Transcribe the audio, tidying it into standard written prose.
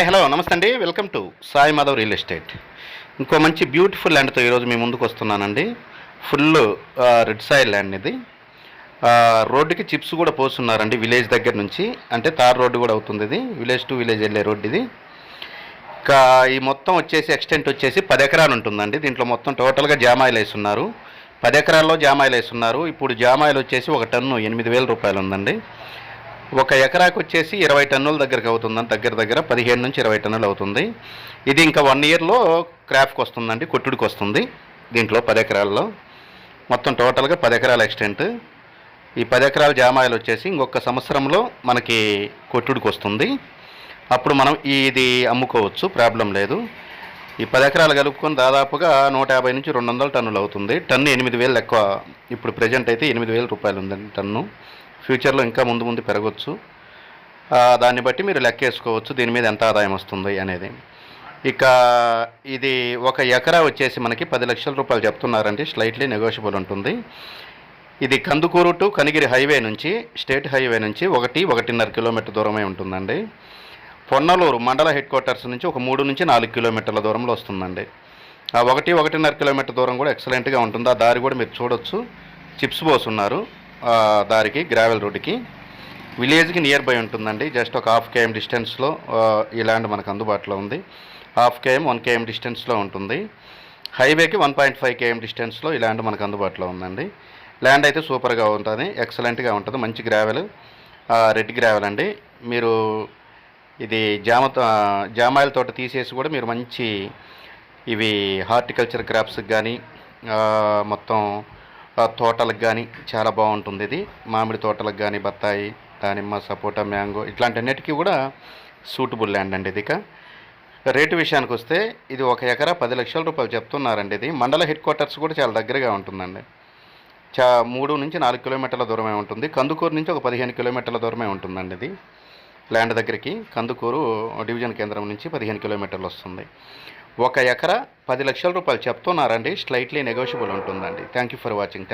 Hi hello నమస్తే అండి. Welcome to Sai Madhav real estate. ఇంకో మంచి బ్యూటిఫుల్ ల్యాండ్తో ఈరోజు మీ ముందుకు వస్తున్నానండి. ఫుల్ రెడ్ సాయిల్ ల్యాండ్ ఇది. రోడ్డుకి చిప్స్ కూడా పోస్తున్నారండి విలేజ్ దగ్గర నుంచి. అంటే తార్ రోడ్డు కూడా అవుతుంది ఇది. విలేజ్ టు విలేజ్ వెళ్ళే రోడ్డు ఇది. ఇంకా ఈ మొత్తం వచ్చేసి ఎక్స్టెంట్ వచ్చేసి 10 ఎకరాలు ఉంటుందండి. దీంట్లో మొత్తం టోటల్గా జామాయిలు వేస్తున్నారు. 10 ఎకరాల్లో జామాయిలు వేస్తున్నారు. ఇప్పుడు జామాయిలు వచ్చేసి ఒక టన్ను 8,000 రూపాయలు ఉందండి. ఒక ఎకరాకు వచ్చేసి 20 టన్నుల దగ్గరకు అవుతుందండి. దగ్గర 15 నుంచి 20 టన్నులు అవుతుంది. ఇది ఇంకా 1 ఇయర్లో క్రాప్కి వస్తుందండి, కొట్టుడికి వస్తుంది. దీంట్లో 10 ఎకరాల్లో మొత్తం టోటల్గా 10 ఎకరాల ఎక్స్టెంట్. ఈ 10 ఎకరాల జామాయిలు వచ్చేసి ఇంకొక సంవత్సరంలో మనకి కొట్టుడికి వస్తుంది. అప్పుడు మనం ఇది అమ్ముకోవచ్చు, ప్రాబ్లం లేదు. ఈ 10 ఎకరాలు కలుపుకొని దాదాపుగా 150 నుంచి 200 టన్నులు అవుతుంది. టన్ను 8,000 ఎక్కువ. ఇప్పుడు ప్రజెంట్ అయితే 8,000 రూపాయలు ఉందండి టన్ను. ఫ్యూచర్లో ఇంకా ముందు పెరగవచ్చు. దాన్ని బట్టి మీరు లెక్కేసుకోవచ్చు దీని మీద ఎంత ఆదాయం వస్తుంది అనేది. ఇక ఇది ఒక ఎకరా వచ్చేసి మనకి 10 లక్షల రూపాయలు చెప్తున్నారండి. స్లైట్లీ నెగోషియబుల్ ఉంటుంది. ఇది కందుకూరు టు కనిగిరి హైవే నుంచి, స్టేట్ హైవే నుంచి 1-1.5 కిలోమీటర్ దూరమే ఉంటుందండి. పొన్నలూరు మండల హెడ్ క్వార్టర్స్ నుంచి ఒక 3 నుంచి 4 కిలోమీటర్ల దూరంలో వస్తుందండి. ఆ 1-1.5 కిలోమీటర్ దూరం కూడా ఎక్సలెంట్గా ఉంటుంది. ఆ దారి కూడా మీరు చూడొచ్చు. చిప్స్ పోస్తున్నారు దారికి, గ్రావెల్ రోడ్డుకి. విలేజ్కి నియర్ బై ఉంటుందండి. జస్ట్ ఒక 1/2 km డిస్టెన్స్లో ఈ ల్యాండ్ మనకు అందుబాటులో ఉంది. 1/2 km 1 km డిస్టెన్స్లో ఉంటుంది. హైవేకి 1.5 km డిస్టెన్స్లో ఈ ల్యాండ్ మనకు అందుబాటులో ఉందండి. ల్యాండ్ అయితే సూపర్గా ఉంటుంది, ఎక్సలెంట్గా ఉంటుంది. మంచి గ్రావెల్, రెడ్ గ్రావెల్ అండి. మీరు ఇది జామాయిల తోట తీసేసి కూడా మీరు మంచి ఇవి హార్టికల్చర్ క్రాప్స్కి కానీ మొత్తం తోటలకు కానీ చాలా బాగుంటుంది. ఇది మామిడి తోటలకు కానీ, బత్తాయి, దానిమ్మ, సపోటా, మ్యాంగో ఇట్లాంటి అన్నిటికీ కూడా సూటబుల్ ల్యాండ్ అండి. ఇది రేటు విషయానికి వస్తే ఇది ఒక ఎకరా 10 లక్షల రూపాయలు చెప్తున్నారండి. ఇది మండల హెడ్ క్వార్టర్స్ కూడా చాలా దగ్గరగా ఉంటుందండి. 3 నుంచి 4 కిలోమీటర్ల దూరమే ఉంటుంది. కందుకూరు నుంచి ఒక 15 కిలోమీటర్ల దూరమే ఉంటుందండి. ఇది ల్యాండ్ దగ్గరికి కందుకూరు డివిజన్ కేంద్రం నుంచి 15 కిలోమీటర్లు వస్తుంది. ఒక ఎకరా 10 లక్షల రూపాయలు చెప్తున్నారండి. స్లైట్లీ నెగోషియబుల్ ఉంటుందండి. Thank you for watching.